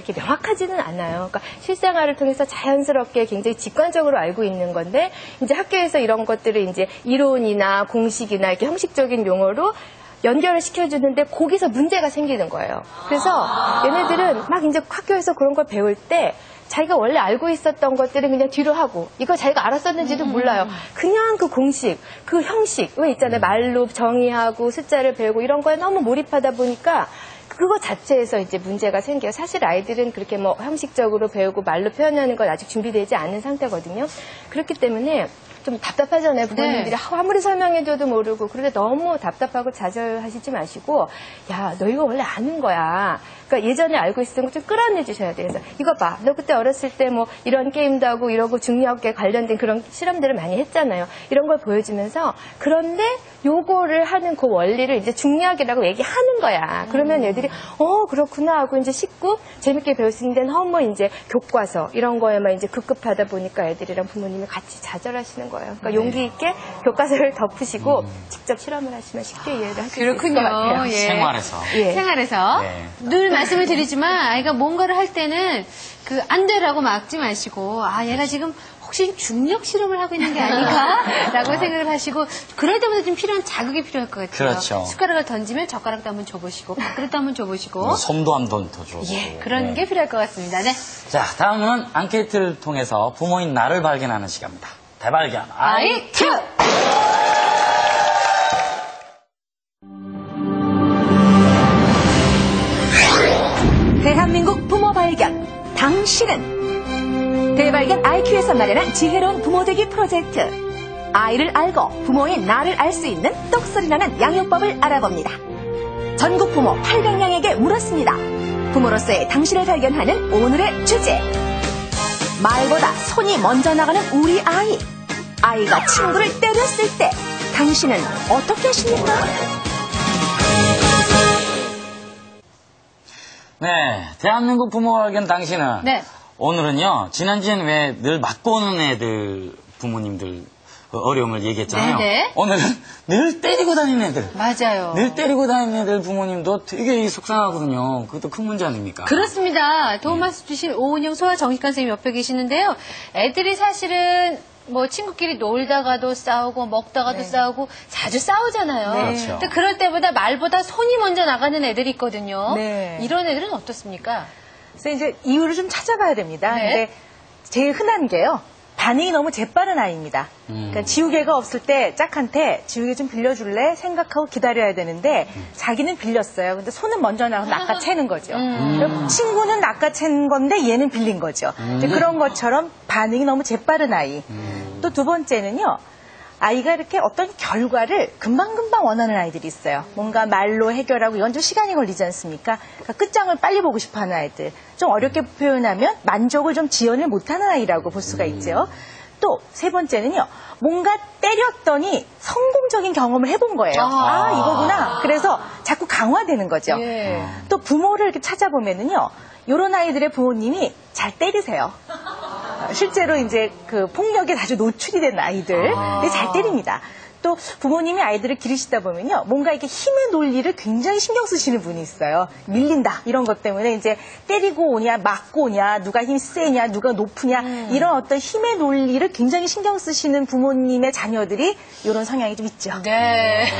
이렇게 명확하지는 않아요. 그러니까 실생활을 통해서 자연스럽게 굉장히 직관적으로 알고 있는 건데 이제 학교에서 이런 것들을 이제 이론이나 공식이나 이렇게 형식적인 용어로 연결을 시켜주는데 거기서 문제가 생기는 거예요. 그래서 얘네들은 막 이제 학교에서 그런 걸 배울 때 자기가 원래 알고 있었던 것들은 그냥 뒤로 하고 이거 자기가 알았었는지도 몰라요. 그냥 그 공식, 그 형식 왜 있잖아요. 말로 정의하고 숫자를 배우고 이런 거에 너무 몰입하다 보니까 그거 자체에서 이제 문제가 생겨요. 사실 아이들은 그렇게 뭐 형식적으로 배우고 말로 표현하는 건 아직 준비되지 않은 상태거든요. 그렇기 때문에 좀 답답하잖아요. 부모님들이 아무리 설명해줘도 모르고 그런데 너무 답답하고 좌절하시지 마시고 야, 너 이거 원래 아는 거야. 그러니까 예전에 알고 있었던 거 좀 끌어내 주셔야 돼요. 그래서 이거 봐. 너 그때 어렸을 때 뭐 이런 게임도 하고 이러고 중력에 관련된 그런 실험들을 많이 했잖아요. 이런 걸 보여주면서 그런데 요거를 하는 그 원리를 이제 중력이라고 얘기하는 거야. 그러면 애들이 그렇구나 하고 이제 쉽고 재밌게 배울 수 있는데 너무 이제 교과서 이런 거에만 이제 급급하다 보니까 애들이랑 부모님이 같이 좌절하시는 거예요. 그러니까 용기 있게 교과서를 덮으시고 직접 실험을 하시면 쉽게 이해를 하실 수 있을 것 같아요. 예. 생활에서. 예. 생활에서. 네. 늘 말씀을 드리지만 아이가 뭔가를 할 때는 그 안 되라고 막지 마시고 얘가 지금 혹시 중력 실험을 하고 있는 게 아닌가라고 생각을 하시고 그럴 때마다 좀 필요한 자극이 필요할 것 같아요. 그렇죠. 숟가락을 던지면 젓가락도 한번 줘보시고 밥그릇도 한번 줘보시고 솜도 한번 더 줘보고. 예, 그런 게 필요할 것 같습니다. 네. 자, 다음은 앙케이트를 통해서 부모인 나를 발견하는 시간입니다. 대발견 아이큐! 대한민국 부모 발견 당신은 대발견 IQ에서 마련한 지혜로운 부모되기 프로젝트 아이를 알고 부모인 나를 알 수 있는 똑소리나는 양육법을 알아봅니다. 전국 부모 800명에게 물었습니다. 부모로서의 당신을 발견하는 오늘의 주제 말보다 손이 먼저 나가는 우리 아이 아이가 친구를 때렸을 때 당신은 어떻게 하십니까? 네, 대한민국 부모 발견 당신은 네. 오늘은요, 지난주에는 왜 늘 맞고 오는 애들 부모님들 어려움을 얘기했잖아요. 네네. 오늘은 늘 때리고 다니는 애들. 맞아요. 늘 때리고 다니는 애들 부모님도 되게 속상하거든요. 그것도 큰 문제 아닙니까? 그렇습니다. 도움 말씀 주신 오은영 소아정신과 선생님 옆에 계시는데요. 애들이 사실은 뭐 친구끼리 놀다가도 싸우고 먹다가도 싸우고 자주 싸우잖아요. 네. 그렇죠. 근데 그럴 때보다 말보다 손이 먼저 나가는 애들이 있거든요. 네. 이런 애들은 어떻습니까? 그래서 이제 이유를 좀 찾아봐야 됩니다. 네. 근데 제일 흔한 게요. 반응이 너무 재빠른 아이입니다. 그러니까 지우개가 없을 때 짝한테 지우개 좀 빌려줄래? 생각하고 기다려야 되는데 자기는 빌렸어요. 근데 손은 먼저 나가서 낚아채는 거죠. 그리고 친구는 낚아챈 건데 얘는 빌린 거죠. 이제 그런 것처럼 반응이 너무 재빠른 아이. 또 두 번째는요. 아이가 이렇게 어떤 결과를 금방금방 원하는 아이들이 있어요. 뭔가 말로 해결하고 이건 좀 시간이 걸리지 않습니까? 그러니까 끝장을 빨리 보고 싶어하는 아이들. 좀 어렵게 표현하면 만족을 좀 지연을 못하는 아이라고 볼 수가 있죠. 또 세 번째는요. 뭔가 때렸더니 성공적인 경험을 해본 거예요. 이거구나. 그래서 자꾸 강화되는 거죠. 예. 또 부모를 이렇게 찾아보면은요. 이런 아이들의 부모님이 잘 때리세요. 실제로 이제 그 폭력에 자주 노출이 된 아이들 잘 때립니다. 또 부모님이 아이들을 기르시다 보면요. 뭔가 이렇게 힘의 논리를 굉장히 신경 쓰시는 분이 있어요. 밀린다 이런 것 때문에 이제 때리고 오냐 맞고 오냐 누가 힘이 세냐 누가 높으냐 이런 어떤 힘의 논리를 굉장히 신경 쓰시는 부모님의 자녀들이 이런 성향이 좀 있죠. 네.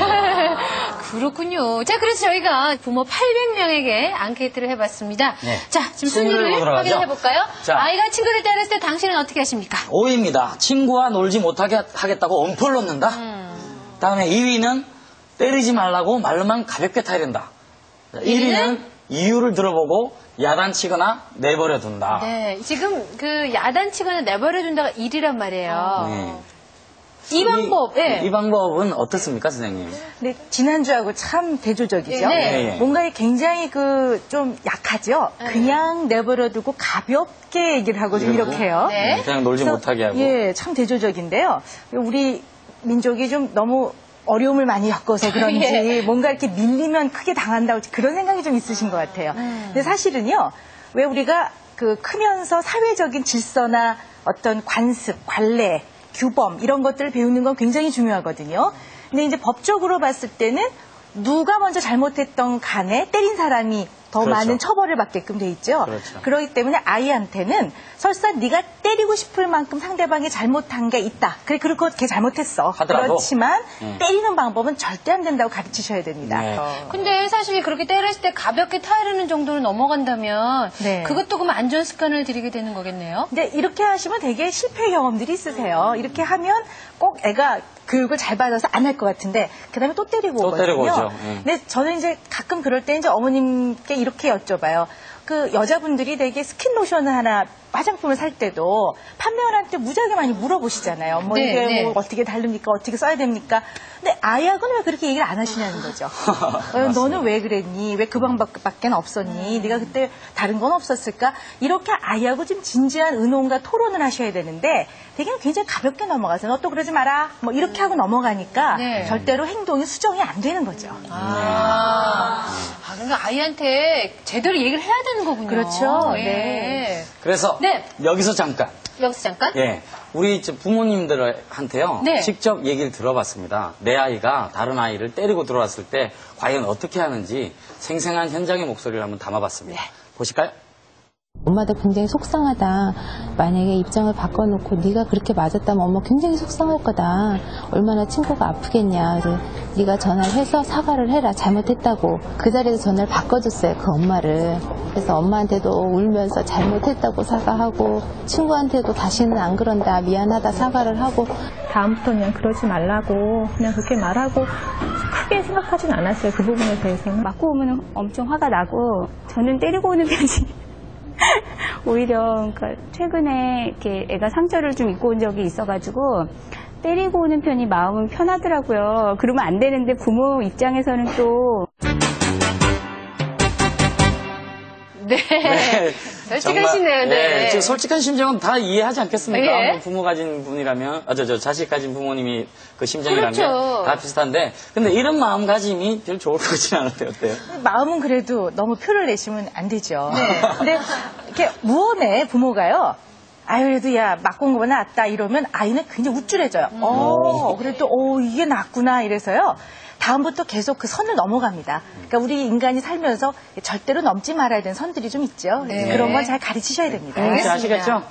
그렇군요. 자, 그래서 저희가 부모 800명에게 앙케이트를 해봤습니다. 네. 자, 지금 순위를 보도록 하죠. 확인해볼까요? 자. 아이가 친구를 때렸을 때 당신은 어떻게 하십니까? 5위입니다. 친구와 놀지 못하게 하겠다고 엄포를 놓는다. 다음에 2위는 때리지 말라고 말로만 가볍게 타이른다. 1위는 이유를 들어보고 야단치거나 내버려 둔다. 네, 지금 그 야단치거나 내버려둔다가 1위란 말이에요. 네. 이 방법, 예. 이 방법은 어떻습니까, 선생님? 근데 지난주하고 참 대조적이죠. 네. 뭔가 굉장히 좀 약하죠. 그냥 내버려두고 가볍게 얘기를 하고 좀 이렇게 해요. 네. 그냥 놀지 그래서, 못하게 하고. 예, 참 대조적인데요. 우리 민족이 좀 너무 어려움을 많이 겪어서 그런지 뭔가 이렇게 밀리면 크게 당한다고 그런 생각이 좀 있으신 것 같아요. 근데 사실은요, 왜 우리가 그 크면서 사회적인 질서나 어떤 관습, 관례, 규범 이런 것들을 배우는 건 굉장히 중요하거든요. 근데 이제 법적으로 봤을 때는 누가 먼저 잘못했던 간에 때린 사람이 더 그렇죠. 많은 처벌을 받게끔 돼 있죠. 그렇죠. 그렇기 때문에 아이한테는 설사 네가 때리고 싶을 만큼 상대방이 잘못한 게 있다. 그래, 그리고 걔 잘못했어. 하더라도. 그렇지만 때리는 방법은 절대 안 된다고 가르치셔야 됩니다. 네. 근데 사실 그렇게 때렸을 때 가볍게 타이르는 정도로 넘어간다면 네. 그것도 그럼 안전 습관을 들이게 되는 거겠네요. 근데 이렇게 하시면 되게 실패 경험들이 있으세요. 이렇게 하면 꼭 애가 교육을 잘 받아서 안 할 것 같은데 그다음에 또 때리고 또 오거든요. 때리고 오죠. 근데 저는 이제 가끔 그럴 때 이제 어머님께 이렇게 여쭤봐요. 그 여자분들이 되게 스킨 로션을 하나 화장품을 살 때도 판매원한테 무지하게 많이 물어보시잖아요. 뭐 네, 이게 네. 뭐 어떻게 다릅니까? 어떻게 써야 됩니까? 근데 아이하고는 왜 그렇게 얘기를 안 하시냐는 거죠. 너는 왜 그랬니? 왜 그 방법밖에 없었니? 네가 그때 다른 건 없었을까? 이렇게 아이하고 좀 진지한 의논과 토론을 하셔야 되는데 되게 굉장히 가볍게 넘어가서 너 또 그러지 마라. 뭐 이렇게 하고 넘어가니까 네. 절대로 행동이 수정이 안 되는 거죠. 그러니까 아이한테 제대로 얘기를 해야 되는 거군요. 그렇죠. 예. 네. 그래서 네. 여기서 잠깐. 여기서 잠깐. 예, 우리 부모님들한테요. 네. 직접 얘기를 들어봤습니다. 내 아이가 다른 아이를 때리고 들어왔을 때 과연 어떻게 하는지 생생한 현장의 목소리를 한번 담아봤습니다. 보실까요? 엄마도 굉장히 속상하다. 만약에 입장을 바꿔놓고 네가 그렇게 맞았다면 엄마 굉장히 속상할 거다. 얼마나 친구가 아프겠냐. 그래서 네가 전화를 해서 사과를 해라. 잘못했다고. 그 자리에서 전화를 바꿔줬어요. 그 엄마를. 그래서 엄마한테도 울면서 잘못했다고 사과하고 친구한테도 다시는 안 그런다. 미안하다 사과를 하고 다음부터 그냥 그러지 말라고 그냥 그렇게 말하고 크게 생각하진 않았어요. 그 부분에 대해서는. 맞고 오면 엄청 화가 나고 저는 때리고 오는 편이 오히려 그러니까 최근에 이렇게 애가 상처를 좀 입고 온 적이 있어가지고 때리고 오는 편이 마음은 편하더라고요. 그러면 안 되는데 부모 입장에서는 또 네. 솔직하시네요. 네. 저 솔직한 심정은 다 이해하지 않겠습니까? 네. 뭐 부모 가진 분이라면, 자식 가진 부모님이 그 심정이라면 그렇죠. 다 비슷한데, 근데 이런 마음가짐이 별 좋을 것 같지는 않은데 어때요? 마음은 그래도 너무 표를 내시면 안 되죠. 근데 이렇게 무언에 부모가요. 아유, 그래도 야, 맞고 온 거보다 낫다 이러면 아이는 굉장히 우쭐해져요. 그래도, 이게 낫구나 이래서요. 다음부터 계속 그 선을 넘어갑니다. 그러니까 우리 인간이 살면서 절대로 넘지 말아야 되는 선들이 좀 있죠. 네. 그런 건 잘 가르치셔야 됩니다. 아시겠죠?